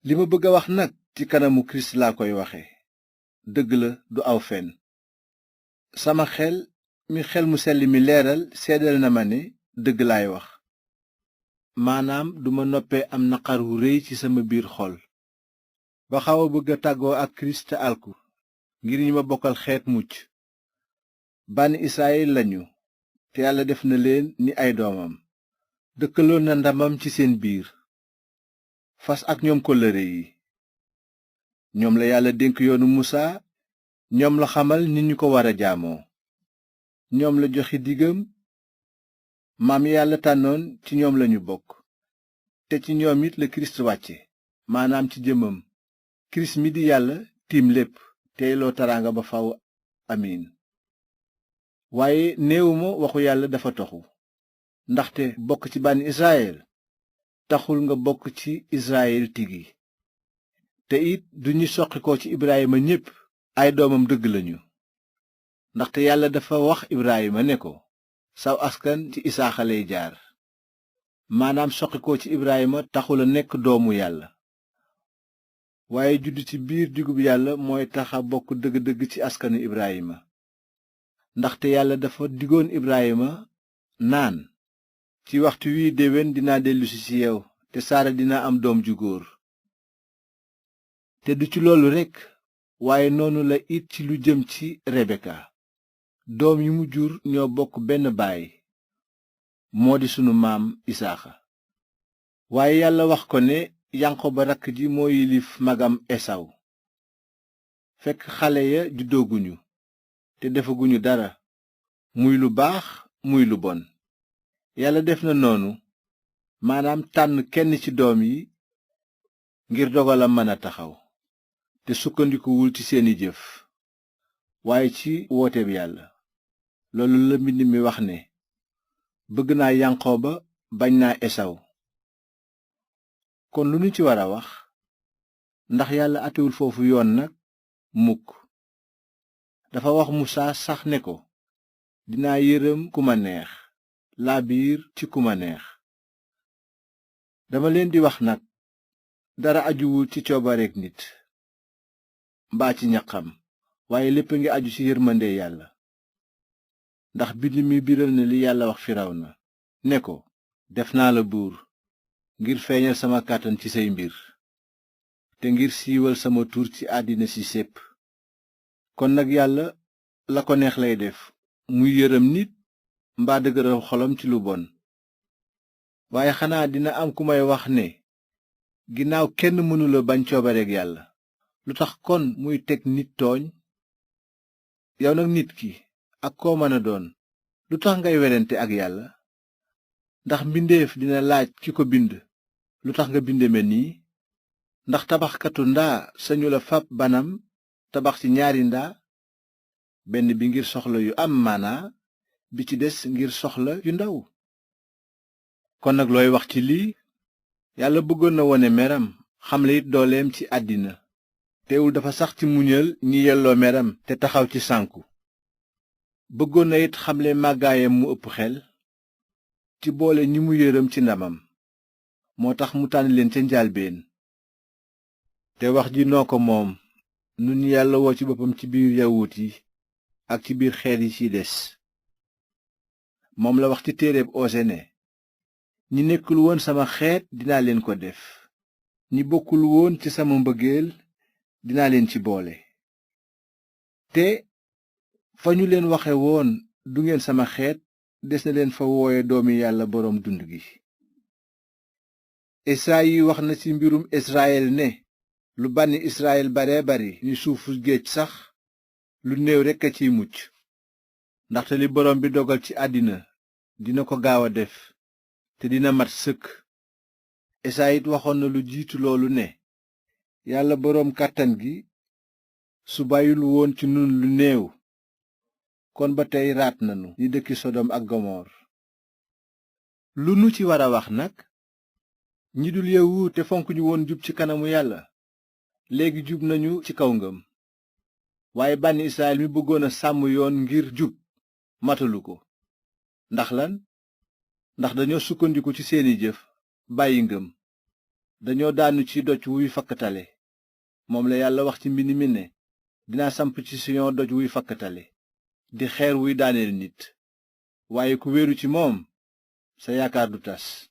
li ma bëgg a wax nag ci kanamu kirist laa koy waxe dëgg la du aw fen sama xel mi xel mu sell mi leeral seedal na ma ne dëgg laay wax maanaam duma noppee am naqar wu réy ci sama biir xol ba xaw a bëgg a tàggoo ak kirist te alku ngir ñi ma bokkal xeet mucc bànni israyil lañu te yàlla def na leen ni ay doomam dëkkaloon na ndamam ci seen biir fas ak ñoom kóllëre yi ñoom la yàlla dénk yoonu musaa ñoom la xamal ni ñu ko war a jaamoo ñoom la joxe digam maam yàlla tànnoon ci ñoom lañu bokk te ci ñoom it la kirist wàcce maanaam ci jëmmam kirist mi di yàlla tiim lépp teyloo taraanga ba faw amiin waaye néewuma waxu yàlla dafa toxu ndaxte bokk ci bànni israyil taxul nga bokk ci israyil tigi te it du ñi soqi ko ci ibrahima ñépp ay doomam dëgg lañu ndaxte yàlla dafa wax ibrahima ne ko saw askan ci isaaxa lay jaar maanaam soqi ko ci ibrahima taxul a nekk doomu yàlla waaye judd ci biir digub yàlla mooy taxa bokk dëgg-dëgg ci askanu ibrahima ndaxte yàlla dafa digoon ibrahima naan ci waxtu wi déwén dinaa dellusi ci yow te saara dina am doom ju góor te du ci loolu rekk waaye noonu la it ci lu jëm ci rebeka doom yi mu jur ñoo bokk benn baay moo di sunu maam isaaxa waaye yàlla wax ko ne yanqoba rakk ji moo yilif magam esaw fekk xale ya juddooguñu te defaguñu dara muy lu baax muy lu bon yàlla def na noonu maanaam tànn kenn ci doom yi ngir dogalam mën a taxaw te sukkandikuwul ci seeni jëf waaye ci wooteeb yàlla loolu la mbind mi wax ne bëgg naa yanqooba bañ naa esaw kon lu ñu ci war a wax ndax yàlla atewul foofu yoon nag mukk dafa wax musaa sax ne ko dinaa yërëm ku ma neex laabiir ci ku ma neex dama leen di wax nag dara ajuwul ci coobareek nit mbaa ci ñaqam waaye lépp a ngi aju ci yërmande yàlla ndax bind mi biral na li yàlla wax firawna ne ko def naa la buur ngir feeñal sama kàttan ci say mbir te ngir siiwal sama tur ci àddina si sépp kon nag yàlla la ko neex lay def muy yërëm nit mbaa dëgëral xolam ci lu bon waaye xanaa dina am ku may wax ne ginnaaw kenn mënula bañ coobareek yàlla lu tax kon muy teg nit tooñ yow nag nit ki ak koo mën a doon lu tax ngay werante ak yàlla ndax mbindeef dina laaj ki ko bind lu tax nga binde me nii ndax tabaxkatu ndaa sañu la fab banam tabax ci ñaari ndaa benn bi ngir soxla yu am maanaa bi ci des ngir soxla yu ndaw kon nag looy wax ci lii yàlla bëggoon na wone meram xamle it dooleem ci àddina teewul dafa sax ci muñal ñi yelloo meram te taxaw ci sànku bëggoon na it xamle màggaayam mu ëpp xel ci boole ñi mu yërëm ci ndamam moo tax mu tànn leen ca njaalbeen te wax ji noo ko moom nun yàlla woo ci boppam ci biir yawut yi ak ci biir xeet yi ci des moom la wax ci téereb ose ne ñi nekkul woon sama xeet dinaa leen ko def ñi bokkul woon ci sama mbëggeel dinaa leen ci boole te fa ñu leen waxe woon du ngeen sama xeet des na leen fa wooye doomi yàlla boroom dund gi esayi wax na ci mbirum israyil ne lu bànni israyil bare bari ni suufu géej sax lu néew rekk a ciy mucc ndaxte li boroom bi dogal ci àddina dina ko gaaw a def te dina mat sëkk esayit waxoon na lu jiitu loolu ne yàlla boroom kàttan gi su bàyyul woon ci nun lu néew kon ba tey raat nanu ni dëkki sodom ak gomor lu nu ci war a wax nag ñi dul yawut te fonk ñu woon jub ci kanamu yàlla léegi jub nañu ci kaw ngëm waaye bànni israyil mi bëggoon a sàmm yoon ngir jub matalu ko ndax lan ndax dañoo sukkandiku ci seeni jëf bàyyi ngëm dañoo daanu ci doj wuy fakkatale moom la yàlla wax ci mbind mi ne dinaa samp ci siyon doj wuy fakkatale di xeer wuy daaneel nit waaye ku wéeru ci moom sa yaakaar du tas